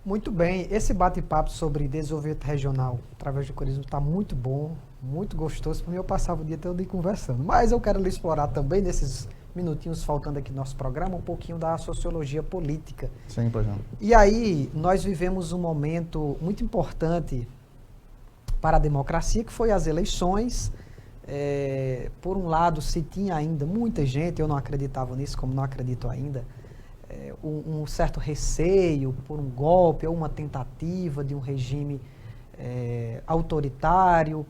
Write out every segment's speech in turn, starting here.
Muito bem, esse bate-papo sobre desenvolvimento regional através do turismo está muito bom, muito gostoso. Para mim, eu passava o dia todo aí conversando. Mas eu quero lhe explorar também, nesses minutinhos faltando aqui no nosso programa, um pouquinho da sociologia política. Sim, pois não. E aí, nós vivemos um momento muito importante para a democracia, que foi as eleições. Por um lado, se tinha ainda muita gente, eu não acreditava nisso, como não acredito ainda, um certo receio por um golpe ou uma tentativa de um regime autoritário,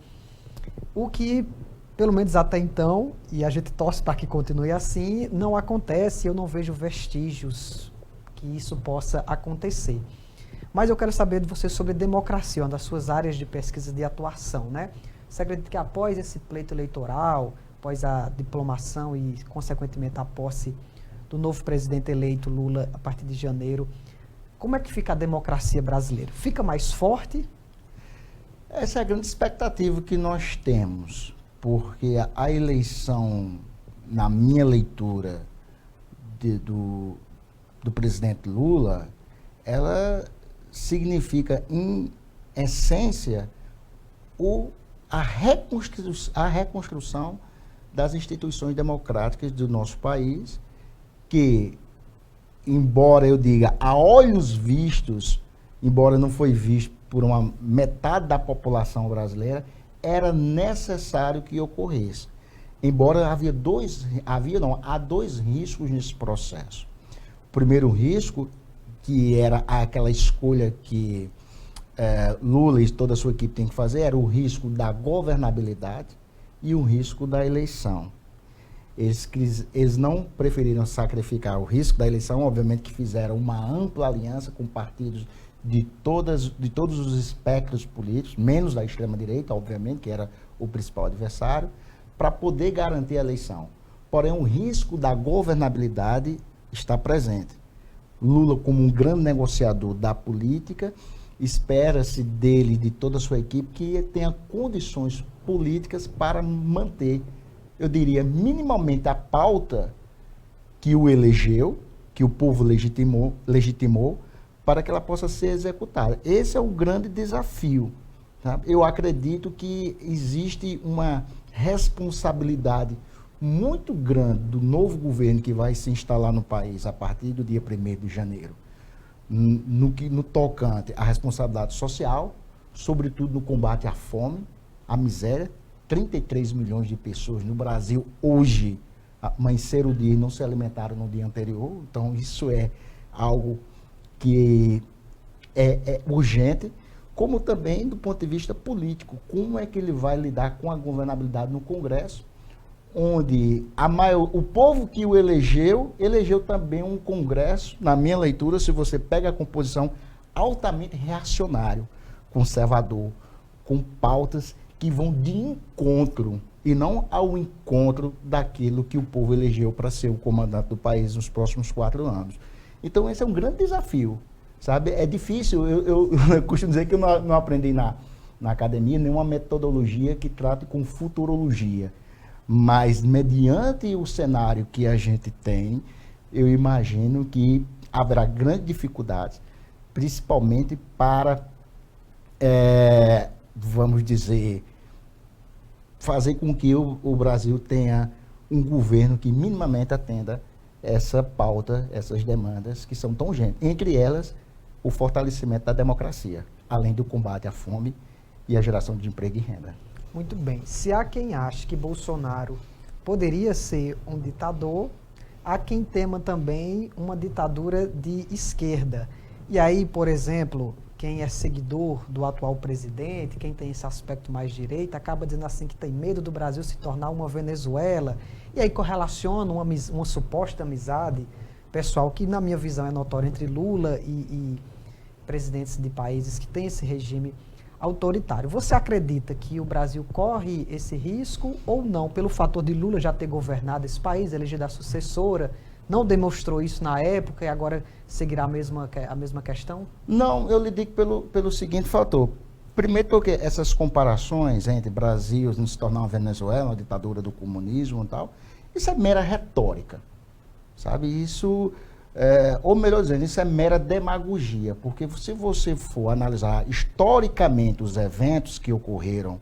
o que, pelo menos até então, e a gente torce para que continue assim, não acontece, eu não vejo vestígios que isso possa acontecer. Mas eu quero saber de você sobre democracia, uma das suas áreas de pesquisa de atuação, né? Você acredita que após esse pleito eleitoral, após a diplomação e, consequentemente, a posse do novo presidente eleito, Lula, a partir de janeiro, como é que fica a democracia brasileira? Fica mais forte? Essa é a grande expectativa que nós temos, porque a eleição, na minha leitura do presidente Lula, ela significa, em essência, a reconstrução das instituições democráticas do nosso país, que, embora eu diga, a olhos vistos, embora não foi visto por uma metade da população brasileira, era necessário que ocorresse. Embora há dois riscos nesse processo. O primeiro risco, que era aquela escolha que Lula e toda a sua equipe tem que fazer, era o risco da governabilidade e o risco da eleição. Eles não preferiram sacrificar o risco da eleição, obviamente que fizeram uma ampla aliança com partidos de todos os espectros políticos, menos da extrema-direita, obviamente, que era o principal adversário, para poder garantir a eleição. Porém, o risco da governabilidade está presente. Lula, como um grande negociador da política, espera-se dele, de toda a sua equipe, que tenha condições políticas para manter, eu diria, minimamente a pauta que o elegeu, que o povo legitimou, para que ela possa ser executada. Esse é o grande desafio. Sabe? Eu acredito que existe uma responsabilidade muito grande do novo governo que vai se instalar no país a partir do dia 1º de janeiro, no tocante à responsabilidade social, sobretudo no combate à fome, à miséria. 33 milhões de pessoas no Brasil hoje amanheceram o dia e não se alimentaram no dia anterior. Então, isso é algo que é urgente, como também do ponto de vista político. Como é que ele vai lidar com a governabilidade no Congresso, onde o povo que o elegeu também um Congresso, na minha leitura, se você pega a composição, altamente reacionário, conservador, com pautas que vão de encontro, e não ao encontro daquilo que o povo elegeu para ser o comandante do país nos próximos 4 anos. Então, esse é um grande desafio, sabe? É difícil, eu costumo dizer que eu não aprendi na academia nenhuma metodologia que trate com futurologia, mas, mediante o cenário que a gente tem, eu imagino que haverá grandes dificuldades, principalmente para, vamos dizer, fazer com que o Brasil tenha um governo que minimamente atenda essa pauta, essas demandas que são tão urgentes. Entre elas, o fortalecimento da democracia, além do combate à fome e à geração de emprego e renda. Muito bem. Se há quem ache que Bolsonaro poderia ser um ditador, há quem tema também uma ditadura de esquerda. E aí, por exemplo, quem é seguidor do atual presidente, quem tem esse aspecto mais direita, acaba dizendo assim que tem medo do Brasil se tornar uma Venezuela. E aí correlaciona uma suposta amizade pessoal, que na minha visão é notória, entre Lula e presidentes de países que têm esse regime autoritário. Você acredita que o Brasil corre esse risco ou não, pelo fator de Lula já ter governado esse país, eleger a sucessora, não demonstrou isso na época e agora seguirá a mesma questão? Não, eu lhe digo pelo seguinte fator. Primeiro porque essas comparações entre Brasil se tornar uma Venezuela, uma ditadura do comunismo e tal, isso é mera retórica, sabe? Isso ou melhor dizendo, isso é mera demagogia, porque se você for analisar historicamente os eventos que ocorreram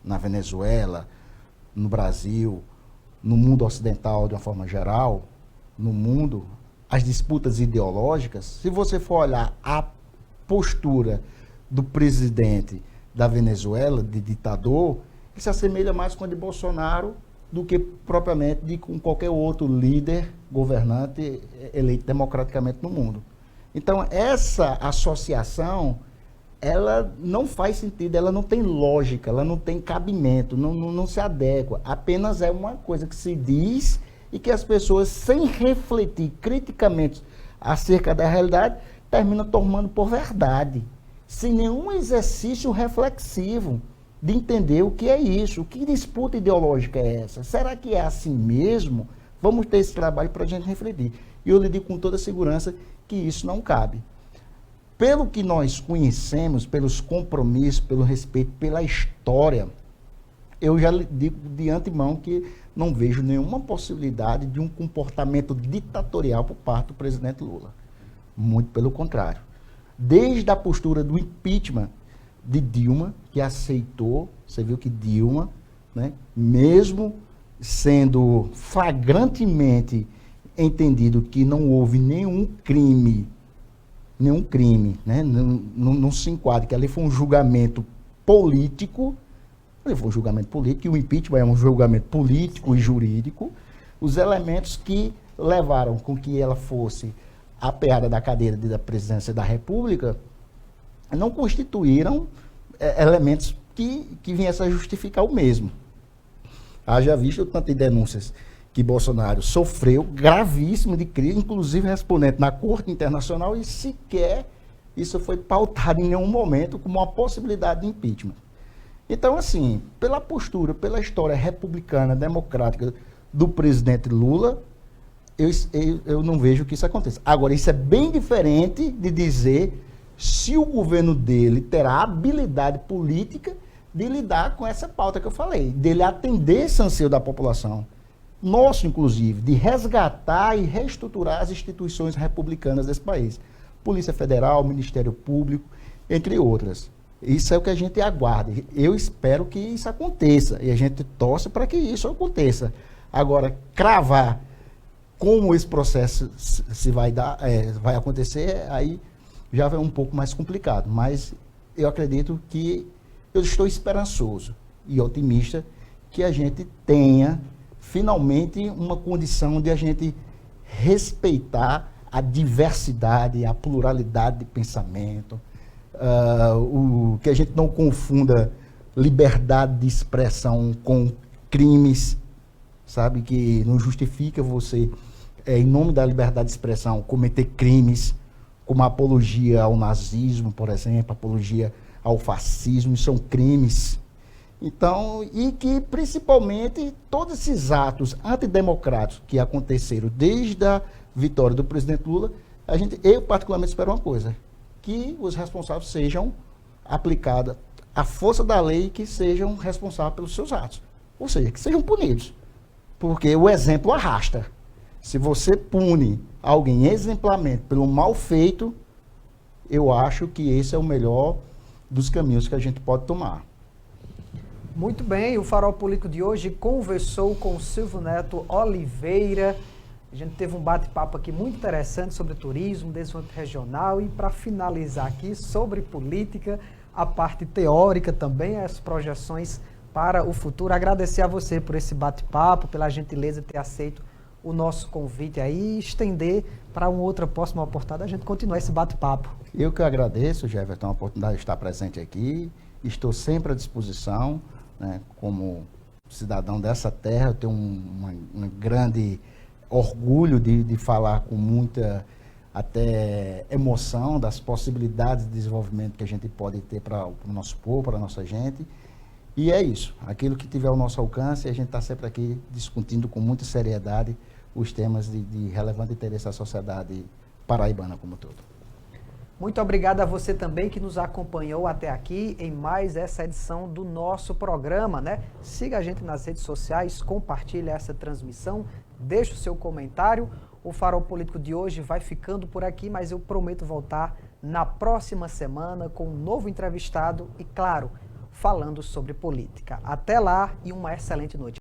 na Venezuela, no Brasil, no mundo ocidental de uma forma geral, no mundo, as disputas ideológicas, se você for olhar a postura do presidente da Venezuela, de ditador, ele se assemelha mais com a de Bolsonaro do que propriamente com qualquer outro líder governante eleito democraticamente no mundo. Então, essa associação, ela não faz sentido, ela não tem lógica, ela não tem cabimento, não se adequa. Apenas é uma coisa que se diz e que as pessoas, sem refletir criticamente acerca da realidade, terminam tomando por verdade, sem nenhum exercício reflexivo de entender o que é isso, que disputa ideológica é essa, será que é assim mesmo? Vamos ter esse trabalho para a gente refletir. E eu lhe digo com toda segurança que isso não cabe. Pelo que nós conhecemos, pelos compromissos, pelo respeito, pela história, eu já lhe digo de antemão que não vejo nenhuma possibilidade de um comportamento ditatorial por parte do presidente Lula. Muito pelo contrário. Desde a postura do impeachment de Dilma, que aceitou, você viu que Dilma, né, mesmo sendo flagrantemente entendido que não houve nenhum crime, né, não se enquadra, que ali foi um julgamento político, e o impeachment é um julgamento político e jurídico, os elementos que levaram com que ela fosse apeada da cadeira da presidência da República não constituíram elementos que viessem a justificar o mesmo. Haja visto o tanto de denúncias que Bolsonaro sofreu, gravíssimo de crime, inclusive respondendo na Corte Internacional, e sequer isso foi pautado em nenhum momento como uma possibilidade de impeachment. Então, assim, pela postura, pela história republicana, democrática do presidente Lula, eu não vejo que isso aconteça. Agora, isso é bem diferente de dizer se o governo dele terá habilidade política de lidar com essa pauta que eu falei, dele atender esse anseio da população, nosso inclusive, de resgatar e reestruturar as instituições republicanas desse país. Polícia Federal, Ministério Público, entre outras. Isso é o que a gente aguarda. Eu espero que isso aconteça e a gente torce para que isso aconteça. Agora, cravar como esse processo se vai dar, vai acontecer, aí já é um pouco mais complicado. Mas eu acredito que eu estou esperançoso e otimista que a gente tenha finalmente uma condição de a gente respeitar a diversidade, a pluralidade de pensamento, que a gente não confunda liberdade de expressão com crimes, sabe, que não justifica você, em nome da liberdade de expressão, cometer crimes como a apologia ao nazismo, por exemplo, apologia ao fascismo, isso são crimes. Então, e que principalmente todos esses atos antidemocráticos que aconteceram desde a vitória do presidente Lula, eu particularmente espero uma coisa, que os responsáveis sejam aplicados à força da lei, que sejam responsáveis pelos seus atos. Ou seja, que sejam punidos. Porque o exemplo arrasta. Se você pune alguém exemplarmente pelo mal feito, eu acho que esse é o melhor dos caminhos que a gente pode tomar. Muito bem, o Farol Político de hoje conversou com o Silvio Neto Oliveira. A gente teve um bate-papo aqui muito interessante sobre turismo, desenvolvimento regional e, para finalizar aqui, sobre política, a parte teórica também, as projeções para o futuro. Agradecer a você por esse bate-papo, pela gentileza de ter aceito o nosso convite aí e estender para uma outra próxima oportunidade a gente continuar esse bate-papo. Eu que agradeço, Jefferson, a oportunidade de estar presente aqui. Estou sempre à disposição, né, como cidadão dessa terra. Eu tenho um grande orgulho de falar com muita até emoção das possibilidades de desenvolvimento que a gente pode ter para o nosso povo, para a nossa gente. E é isso, aquilo que tiver ao nosso alcance, a gente está sempre aqui discutindo com muita seriedade os temas de relevante interesse à sociedade paraibana como um todo. Muito obrigado a você também que nos acompanhou até aqui em mais essa edição do nosso programa, né? Siga a gente nas redes sociais, compartilhe essa transmissão, deixe o seu comentário. O Farol Político de hoje vai ficando por aqui, mas eu prometo voltar na próxima semana com um novo entrevistado e, claro, falando sobre política. Até lá e uma excelente noite.